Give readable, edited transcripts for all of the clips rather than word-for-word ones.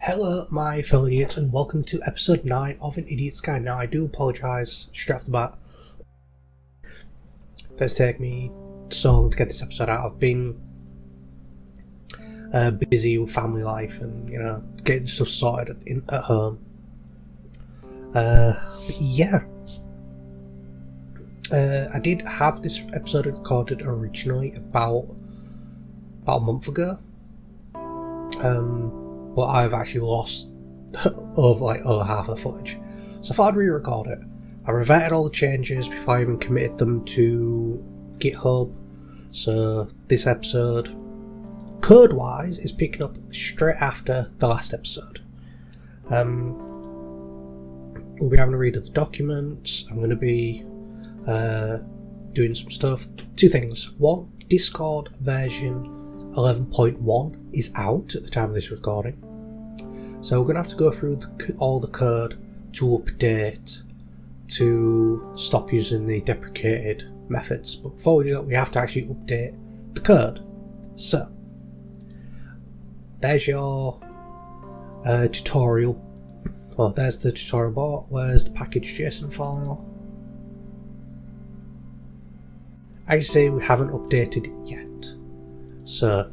Hello my fellow idiots and welcome to episode 9 of An Idiot's Guide. Now I do apologise straight off the bat. It's taken me so long to get this episode out. I've been busy with family life and getting stuff sorted at home. But yeah. I did have this episode recorded originally about a month ago. But I've actually lost over half of the footage. So I thought I'd re-record it. I reverted all the changes before I even committed them to GitHub. So this episode, code-wise, is picking up straight after the last episode. We'll be having a read of the documents. I'm going to be doing some stuff. Two things. One, Discord version 11.1 is out at the time of this recording. So we're going to have to go through all the code to update to stop using the deprecated methods. But before we do that, we have to actually update the code. So there's your tutorial. Well, there's the tutorial board. Where's the package.json file? As you see, we haven't updated it yet. So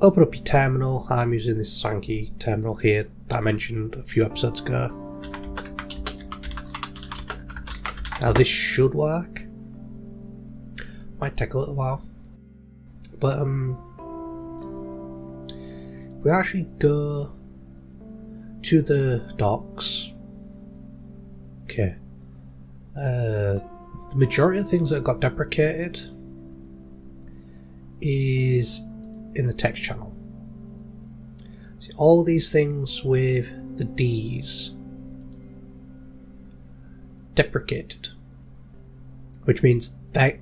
open up your terminal. I'm using this swanky terminal here that I mentioned a few episodes ago. Now this should work. Might take a little while. But if we actually go to the docs. Okay. The majority of things that got deprecated is in the text channel. See, all these things with the D's deprecated, which means that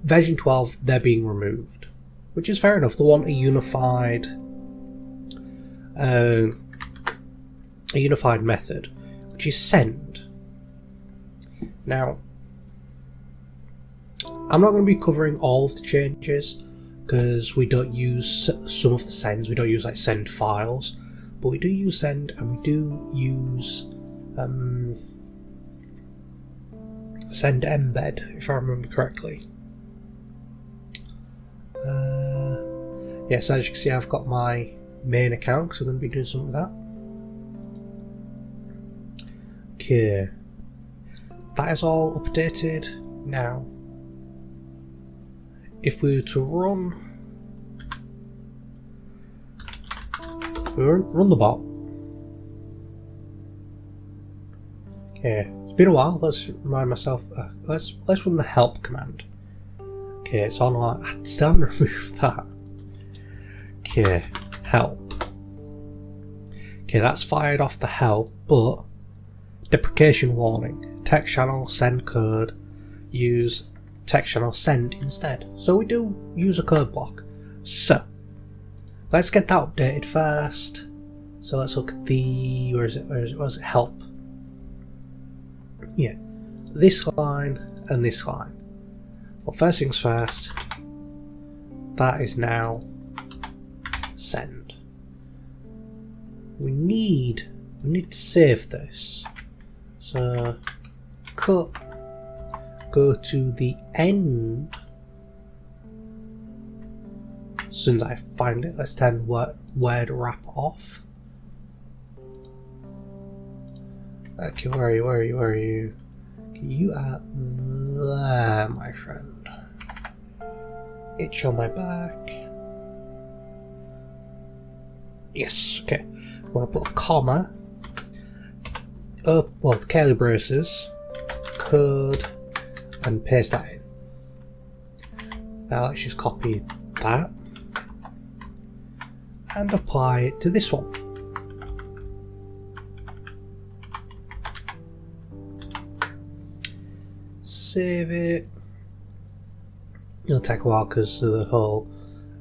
version 12 they're being removed, which is fair enough. They want a unified method, which is send. Now I'm not going to be covering all of the changes because we don't use some of the sends. We don't use like send files, but we do use send, and we do use send embed, if I remember correctly. Yes, as you can see, I've got my main account because I'm going to be doing something with that. Okay, that is all updated now. If we were to run the bot. Okay, it's been a while. Let's remind myself. Let's run the help command. Okay, it's on like I still haven't removed that. Okay, help. Okay, that's fired off the help, but deprecation warning. Text channel send code. Use text channel send instead. So we do use a code block. So let's get that updated first. So let's look at the where is it help. Yeah, this line and this line. Well, first things first, that is now send. We need to save this. So cut. Go to the end. As soon as I find it, let's tell where to wrap off. Okay, where are you? Okay, you are there, my friend. Itch on my back. Yes, okay. I'm gonna put a comma. Well, the curly braces. Code. And paste that in. Now let's just copy that and apply it to this one. Save it. It'll take a while because of the whole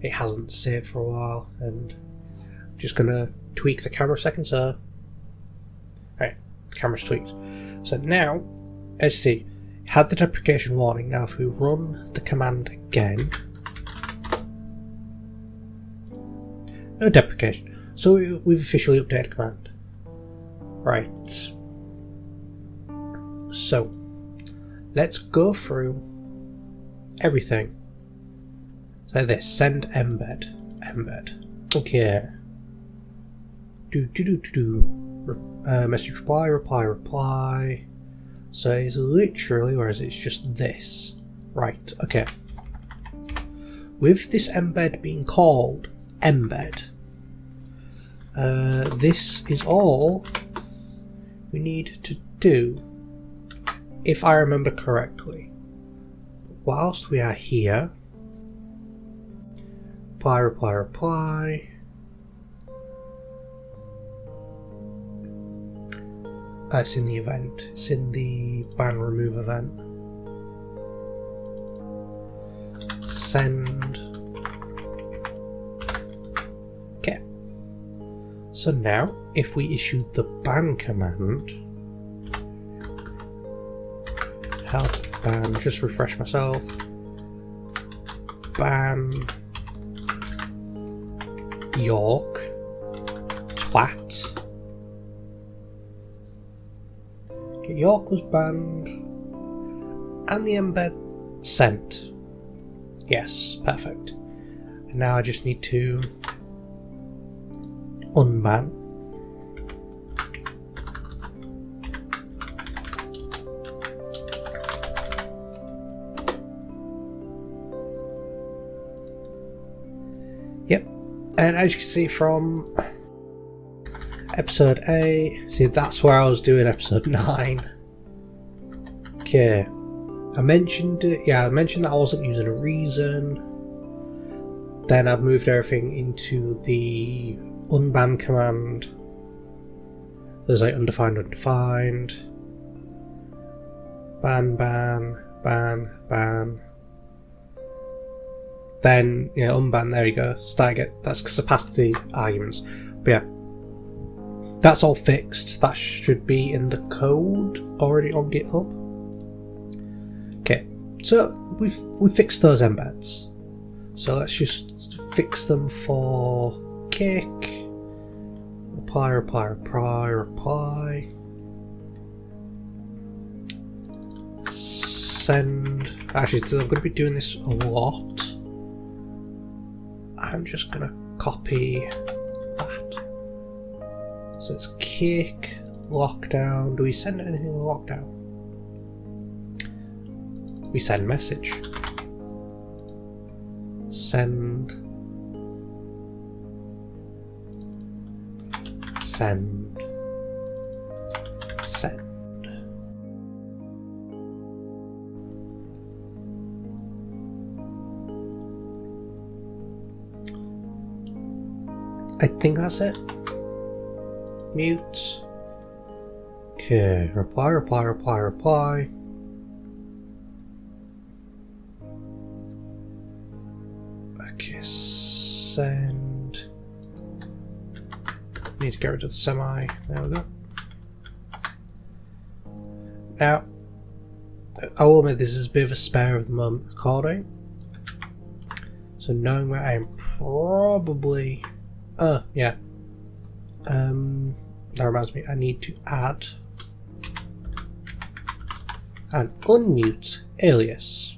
it hasn't saved for a while, and I'm just gonna tweak the camera a second. So right, the camera's tweaked. So now as you see, had the deprecation warning. Now if we run the command again, No deprecation. So we've officially updated command. Right. So let's go through everything. So this, send embed. Okay. Message reply. So it's literally, or is it just this? Right, okay. With this embed being called embed, this is all we need to do, if I remember correctly. Whilst we are here, reply. It's in the event. It's in the ban remove event. Send. Okay. So now, if we issue the ban command, help ban, just refresh myself, ban York twat. Okay, York was banned, and the embed sent. Yes, perfect. And now I just need to unban. Yep, and as you can see from episode 8, see that's where I was doing episode 9. Okay. I mentioned it, yeah, I mentioned that I wasn't using a reason. Then I've moved everything into the unban command. There's like undefined. Ban. Then, yeah, unban, there you go. Start again. That's because I passed the arguments. But yeah, that's all fixed. That should be in the code already on GitHub. Okay, so we fixed those embeds. So let's just fix them for kick. Reply. Send. Actually, so I'm going to be doing this a lot. I'm just going to copy that. So it's kick, lockdown. Do we send anything with lockdown? We send message. Send. I think that's it. Mute. Okay, reply. Okay, send. Need to get rid of the semi. There we go. Now, I will admit this is a bit of a spare of the moment recording. So knowing where I am probably. Oh, yeah. That reminds me, I need to add an unmute alias.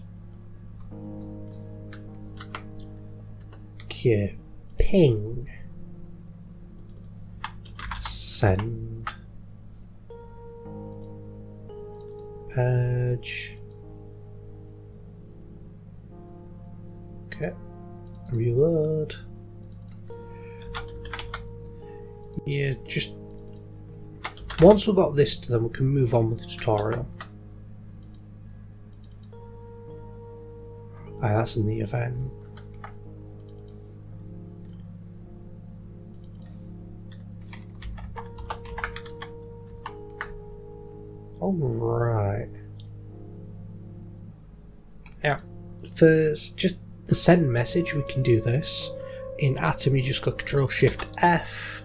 Okay, ping. Send. Purge. Okay, reload. Yeah, just once we've got this to them, we can move on with the tutorial. That's in the event. Alright. Now, for just the send message, we can do this. In Atom, you just go Control-Shift-F.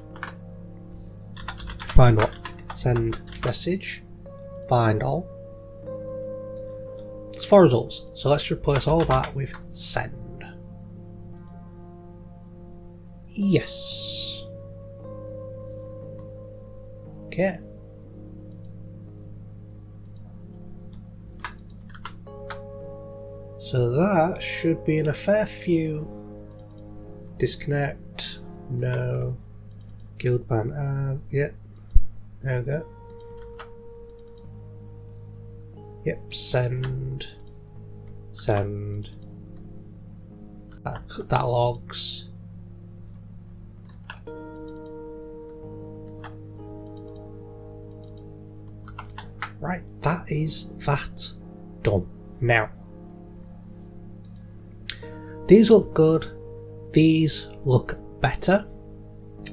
Find what? Send message. Find all. It's 4 results. So let's replace all that with send. Yes. Okay. So that should be in a fair few. Disconnect. No. Guild ban. Yep. There we go. Yep. Send. Send. That logs. Right, that is that done. Now, these look good, these look better.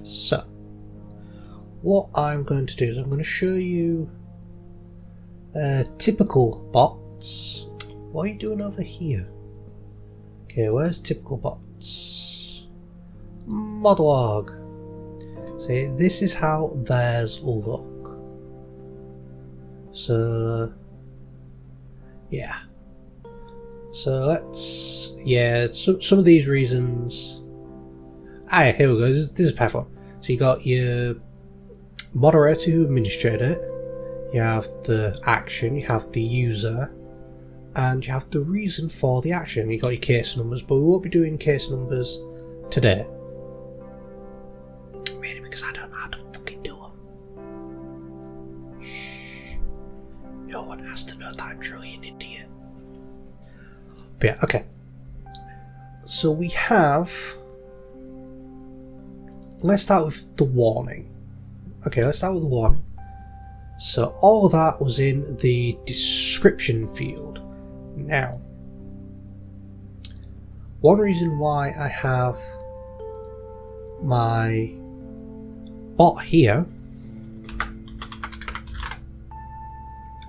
So, what I'm going to do is I'm going to show you typical bots. What are you doing over here? Okay, where's typical bots? Modelog. See, this is how theirs will look. So, yeah. So let's, some of these reasons. Here we go. This is a perfect one. So you got your moderator who administrated it. You have the action. You have the user. And you have the reason for the action. You got your case numbers, but we won't be doing case numbers today. Mainly because I don't know how to fucking do them. No one has to know that I'm truly an idiot. But yeah, okay. So we have. Let's start with the warning. Okay, let's start with the warning. So all of that was in the description field. Now, one reason why I have my bot here,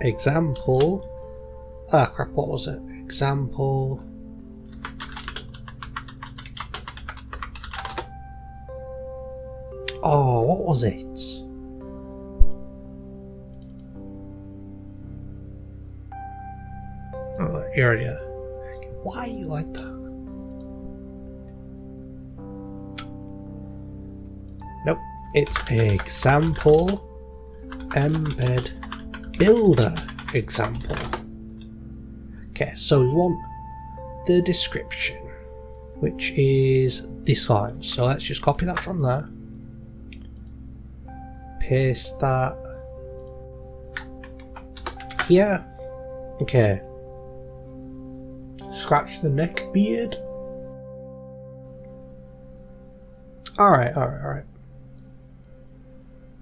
example, crap, what was it? Example, oh, what was it? Oh, here it is. Why are you like that? Nope, it's example embed builder example. Okay, so we want the description, which is this line. So let's just copy that from there, paste that here. Okay. Scratch the neck beard. Alright.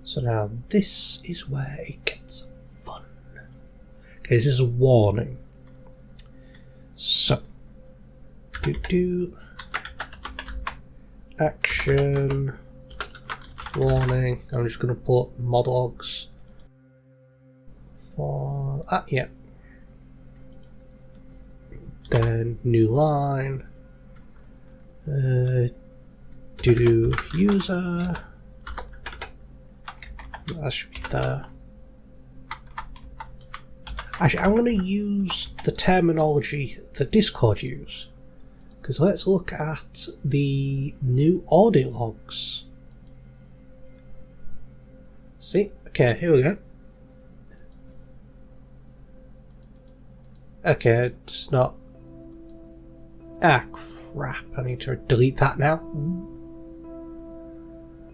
So now this is where it gets fun. Okay, this is a warning. So, action, warning. I'm just going to put modlogs for yeah. Then new line, user, that should be there. Actually, I'm going to use the terminology that Discord use, because let's look at the new audit logs. See, okay, here we go. Okay, it's not. Crap, I need to delete that now.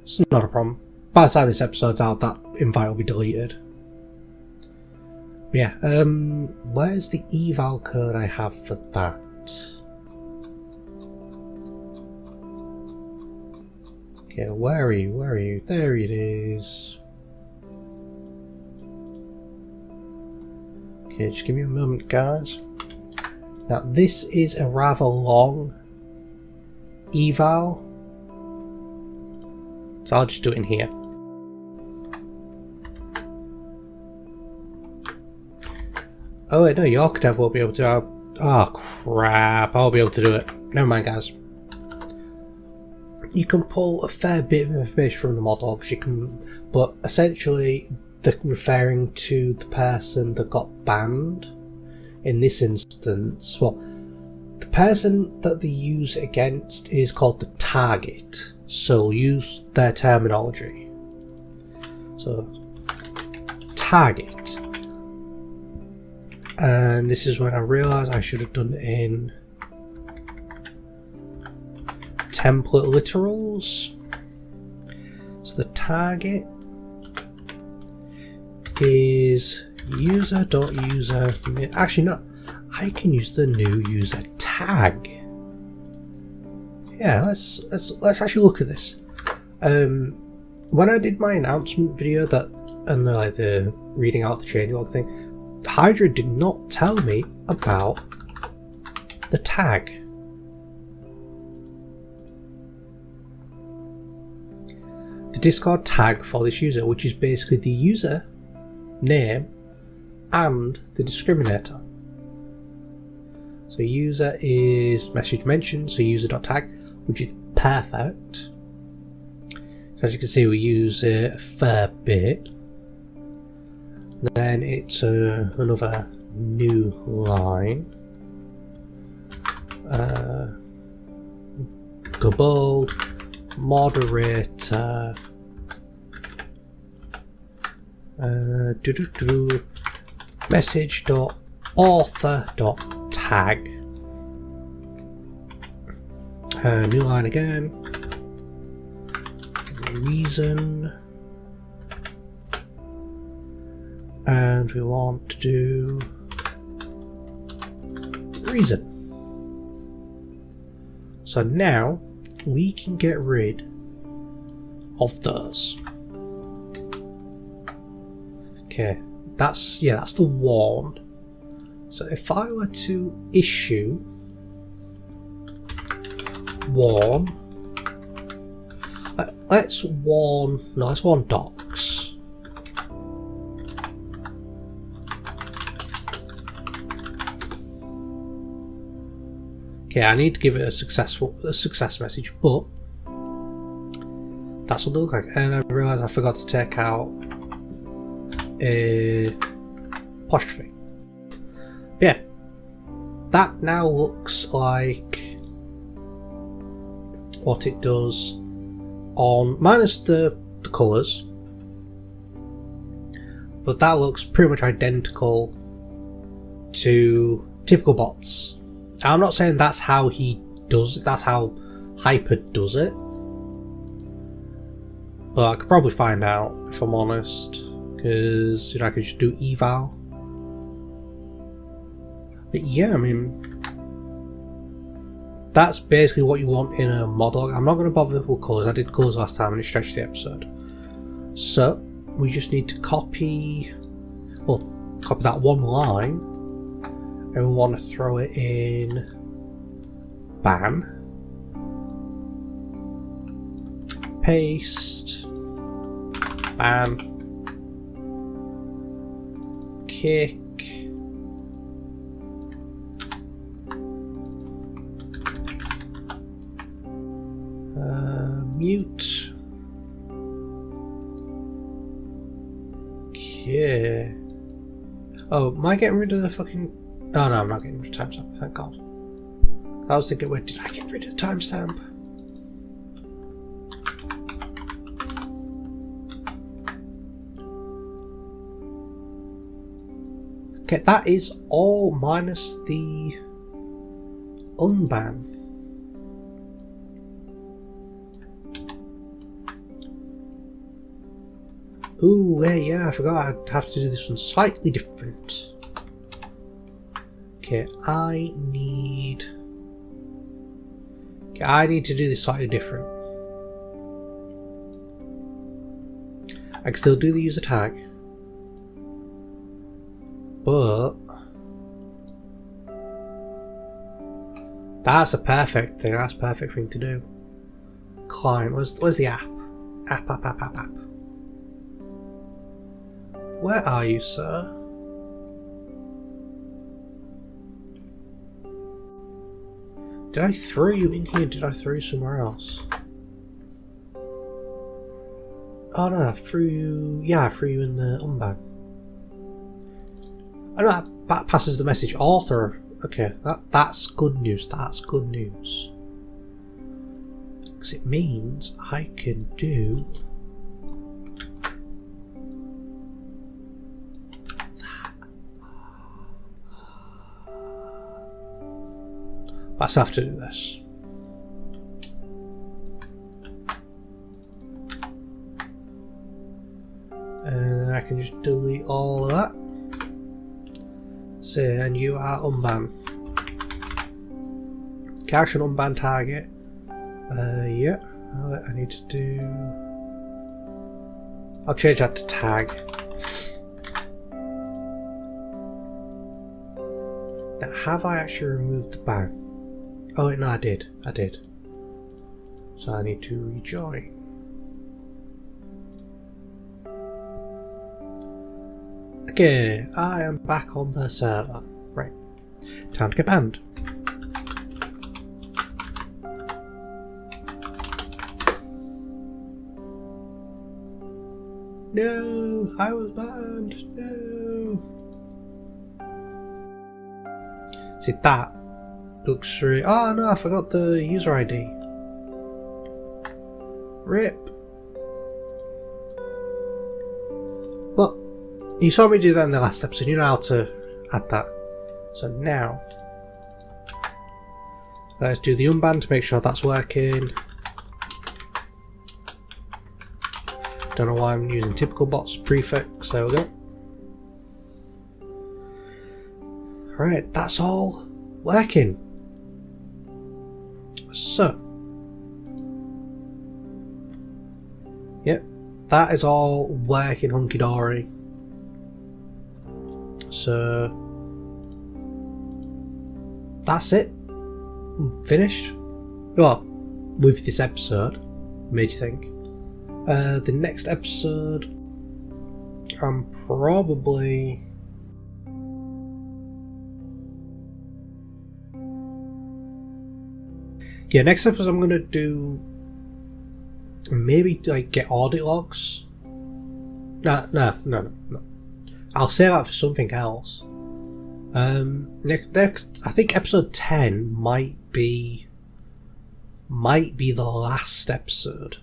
It's not a problem. By the time this episode's out, that invite will be deleted. But yeah, where's the eval code I have for that? Okay, where are you? There it is. Okay, just give me a moment, guys. Now this is a rather long eval, so I'll just do it in here. Oh wait, no, your architect won't be able to. Oh crap, I'll be able to do it. Never mind, guys. You can pull a fair bit of information from the models, but essentially they're referring to the person that got banned. In this instance, well, the person that they use it against is called the target. So we'll use their terminology. So target, and this is when I realised I should have done it in template literals. So the target is user.user. Actually, no, I can use the new user tag. Yeah, let's actually look at this. When I did my announcement video and the reading out the changelog thing, Hydra did not tell me about the tag. The Discord tag for this user, which is basically the user name and the discriminator. So user is message mentioned, so user.tag, which is perfect. So as you can see, we use a fair bit. Then it's another new line. Go bold, moderator. Message.author.tag. New line again. Reason. And we want to do reason. So now we can get rid of those. Okay, that's the warn. So if I were to issue warn, let's warn docs. Okay, I need to give it a success message, but that's what they look like. And I realised I forgot to take out a apostrophe. Yeah, that now looks like what it does on, minus the colours, but that looks pretty much identical to typical bots. I'm not saying that's how he does it, that's how Hyper does it, but I could probably find out if I'm honest, because I could just do eval. But yeah, I mean, that's basically what you want in a model. I'm not going to bother with colours, I did colours last time and it stretched the episode. So we just need to copy that one line, and we want to throw it in ban, paste, ban, kick, mute. Okay. Oh, am I getting rid of the fucking... Oh no, I'm not getting rid of timestamp, thank God. I was thinking, wait, did I get rid of the timestamp? Okay, that is all minus the unban. Ooh, yeah, I forgot I'd have to do this one slightly different. Okay, I need to do this slightly different. I can still do the user tag, but that's a perfect thing. That's a perfect thing to do. Client, where's the app? App. Where are you, sir? Did I throw you in here? Did I throw you somewhere else? Oh no, I threw you... Yeah, I threw you in the unban. Oh no, that passes the message. Author. Okay, that's good news. That's good news. because it means I can do that. Let's have to do this. And then I can just delete all of that. Say, and you are unbanned. Cache and unban target. Yeah. I need to do. I'll change that to tag. Now, have I actually removed the ban? Oh no, I did. So I need to rejoin. Okay, I am back on the server. Right, time to get banned. No, I was banned. No. See, that looks really. Oh no, I forgot the user ID. RIP. Well, you saw me do that in the last episode. You know how to add that. So now, let's do the unban to make sure that's working. Don't know why I'm using typical bots prefix. There we go. Right, that's all working. So, yep, that is all working hunky dory. So that's it. Finished. Well, with this episode, made you think. The next episode, I'm probably next episode I'm gonna do maybe like get audit logs. No. I'll save that for something else. Next, I think episode 10 might be the last episode,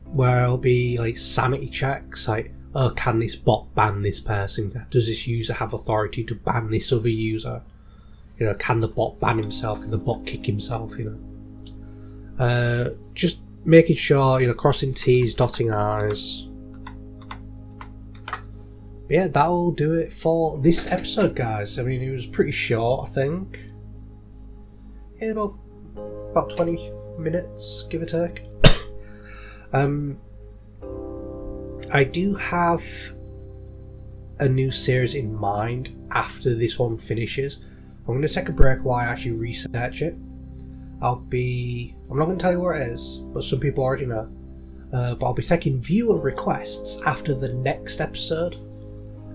where it'll be like sanity checks, like, oh, can this bot ban this person? Does this user have authority to ban this other user? You know, can the bot ban himself? Can the bot kick himself? You know, just making sure, you know, crossing T's, dotting I's. But yeah, that'll do it for this episode, guys. I mean, it was pretty short, I think. Yeah, about 20 minutes, give or take. I do have a new series in mind after this one finishes. I'm going to take a break while I actually research it. I'm not going to tell you where it is, but some people already know. But I'll be taking viewer requests after the next episode.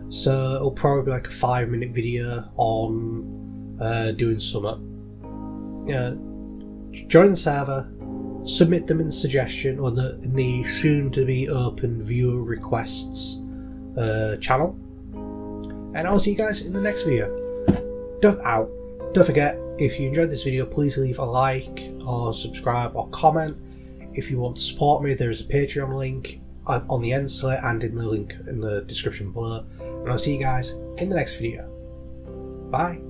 So it'll probably be like a 5-minute video on doing something. Join the server, submit them in the suggestion or in the soon to be open viewer requests channel. And I'll see you guys in the next video. Don't forget, if you enjoyed this video, please leave a like or subscribe or comment. If you want to support me, there is a Patreon link on the end slate and in the link in the description below. And I'll see you guys in the next video. Bye.